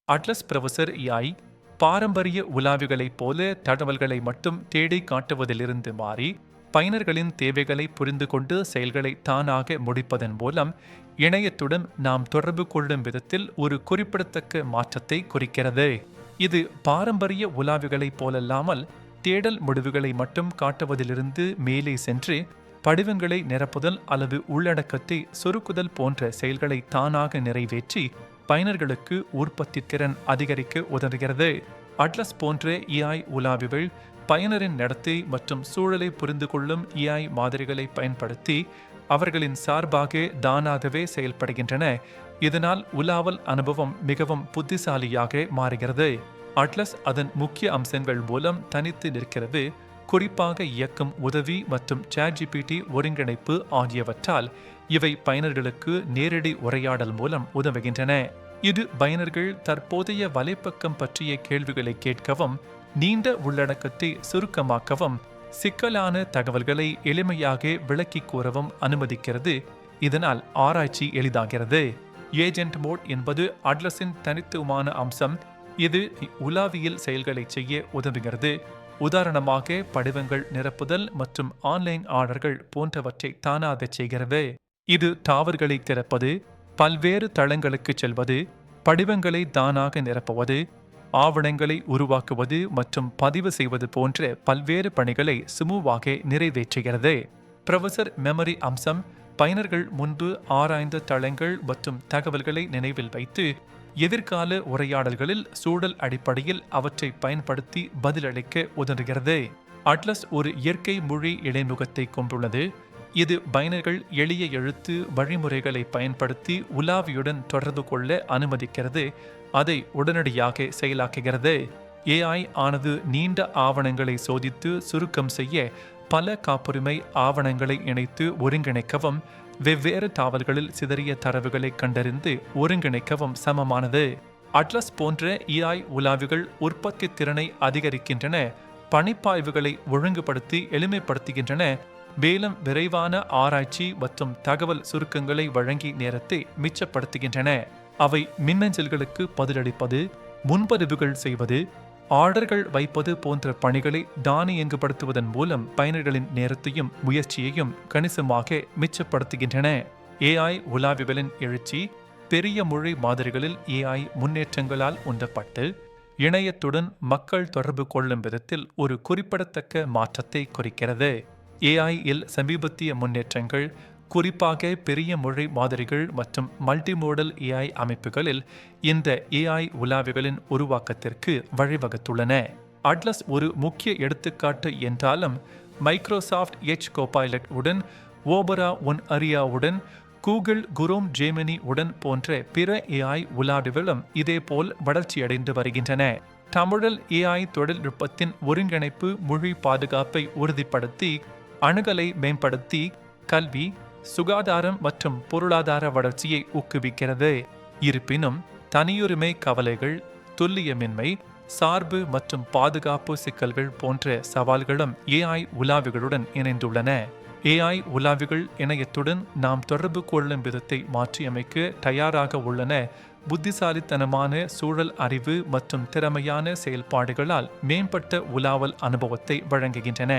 Atlas professor AI பாரம்பரிய உலாவிகளைப் போல தகவல்களை மட்டும் தேடி காட்டுவதிலிருந்து மாறி, பயனர்களின் தேவைகளை புரிந்து கொண்டு செயல்களை தானாக முடிப்பதன் மூலம் இணையத்துடன் நாம் தொடர்பு கொள்ளும் விதத்தில் ஒரு குறிப்பிடத்தக்க மாற்றத்தை குறிக்கிறது. இது பாரம்பரிய உலாவிகளைப் போலல்லாமல் தேடல் முடிவுகளை மட்டும் காட்டுவதிலிருந்து மேலே சென்று படிவங்களை நிரப்புதல் அல்லது உள்ளடக்கத்தை சுருக்குதல் போன்ற செயல்களை தானாக நிறைவேற்றி பயனர்களுக்கு உற்பத்தி திறன் அதிகரிக்க உதவுகிறது. அட்லஸ் போன்ற AI உலாவிகள் பயனரின் நடத்தை மற்றும் சூழலை புரிந்து கொள்ளும் AI மாதிரிகளை பயன்படுத்தி அவர்களின் சார்பாக தானாகவே செயல்படுகின்றன. இதனால் உலாவல் அனுபவம் மிகவும் புத்திசாலியாக மாறுகிறது. அட்லஸ் அதன் முக்கிய அம்சங்கள் மூலம் தனித்து நிற்கிறது. குறிப்பாக இயக்கும் உதவி மற்றும் ChatGPT ஒருங்கிணைப்பு ஆகியவற்றால் இவை பயனர்களுக்கு நேரடி உரையாடல் மூலம் உதவுகின்றன. இது பயனர்கள் தற்போதைய வலைப்பக்கம் பற்றிய கேள்விகளை கேட்கவும், நீண்ட உள்ளடக்கத்தை சுருக்கமாக்கவும், சிக்கலான தகவல்களை எளிமையாக விளக்கிக் கூறவும் அனுமதிக்கிறது. இதனால் ஆராய்ச்சி எளிதாகிறது. ஏஜென்ட் மோட் என்பது அட்லஸின் தனித்துவமான அம்சம். இது உலாவியல் செயல்களை செய்ய உதவுகிறது. உதாரணமாக படிவங்கள் நிரப்புதல் மற்றும் ஆன்லைன் ஆர்டர்கள் போன்றவற்றை தானாக செய்கிறது. இது டாவர்களை திறப்பது, பல்வேறு தளங்களுக்கு செல்வது, படிவங்களை தானாக நிரப்புவது, ஆவணங்களை உருவாக்குவது மற்றும் பதிவு செய்வது போன்ற பல்வேறு பணிகளை சுமூகமாக நிறைவேற்றுகிறது. ப்ரொஃபசர் மெமரி அம்சம் பயனர்கள் முன்பு ஆராய்ந்த தளங்கள் மற்றும் தகவல்களை நினைவில் வைத்து எதிர்கால உரையாடல்களில் சூழல் அடிப்படையில் அவற்றை பயன்படுத்தி பதிலளிக்க உதவுகிறது. அட்லஸ் ஒரு இயற்கை மொழி இடைமுகத்தை கொண்டுள்ளது. இது பயனர்கள் எளிய எழுத்து வழிமுறைகளை பயன்படுத்தி உலாவியுடன் தொடர்பு கொள்ள அனுமதிக்கிறது. அதை உடனடியாக செயலாக்குகிறது. AI ஆனது நீண்ட ஆவணங்களை சோதித்து சுருக்கம் செய்ய, பல காப்புரிமை ஆவணங்களை இணைத்து ஒருங்கிணைக்கவும், வெவ்வேறு தாவல்களில் சிதறிய தரவுகளை கண்டறிந்து ஒருங்கிணைக்கவும் சமமானது. அட்லஸ் போன்ற AI உலாவிகள் உற்பத்தி திறனை அதிகரிக்கின்றன, பணிப்பாய்வுகளை ஒழுங்குபடுத்தி எளிமைப்படுத்துகின்றன, மேலும் விரைவான ஆராய்ச்சி மற்றும் தகவல் சுருக்கங்களை வழங்கி நேரத்தை மிச்சப்படுத்துகின்றன. அவை மின்னஞ்சல்களுக்கு பதிலளிப்பது, முன்பதிவுகள் செய்வது, ஆர்டர்கள் வைப்பது போன்ற பணிகளை தானியங்குபடுத்துவதன் மூலம் பயனர்களின் நேரத்தையும் முயற்சியையும் கணிசமாக மிச்சப்படுத்துகின்றன. AI உலாவிகளின் எழுச்சி பெரிய மொழி மாதிரிகளில் AI முன்னேற்றங்களால் உந்தப்பட்டு இணையத்துடன் மக்கள் தொடர்பு கொள்ளும் விதத்தில் ஒரு குறிப்பிடத்தக்க மாற்றத்தை குறிக்கிறது. AI-இல் சமீபத்திய முன்னேற்றங்கள், குறிப்பாக பெரிய மொழி மாதிரிகள் மற்றும் மல்டிமோடல் AI அமைப்புகளில் இந்த AI உலாவிகளின் உருவாக்கத்திற்கு வழிவகுத்துள்ளன. அட்லஸ் ஒரு முக்கிய எடுத்துக்காட்டு என்றாலும், மைக்ரோசாஃப்ட் எட்ஜ் கோபைலட் உடன், ஓபரா ஒன் அரியாவுடன், கூகுள் குரோம் ஜெமினி உடன் போன்ற பிற AI உலாவிகளும் இதேபோல் வளர்ச்சியடைந்து வருகின்றன. தமிழில் AI தொழில்நுட்பத்தின் ஒருங்கிணைப்பு மொழி பாதுகாப்பை உறுதிப்படுத்தி, அணுகலை மேம்படுத்தி, கல்வி, சுகாதாரம் மற்றும் பொருளாதார வளர்ச்சியை ஊக்குவிக்கிறது. இருப்பினும் தனியுரிமை கவலைகள், துல்லியமின்மை, சார்பு மற்றும் பாதுகாப்பு சிக்கல்கள் போன்ற சவால்களும் AI உலாவிகளுடன் இணைந்துள்ளன. AI உலாவிகள் இணையத்துடன் நாம் தொடர்பு கொள்ளும் விதத்தை மாற்றியமைக்க தயாராக உள்ளன. புத்திசாலித்தனமான சூழல் அறிவு மற்றும் திறமையான செயல்பாடுகளால் மேம்பட்ட உலாவல் அனுபவத்தை வழங்குகின்றன.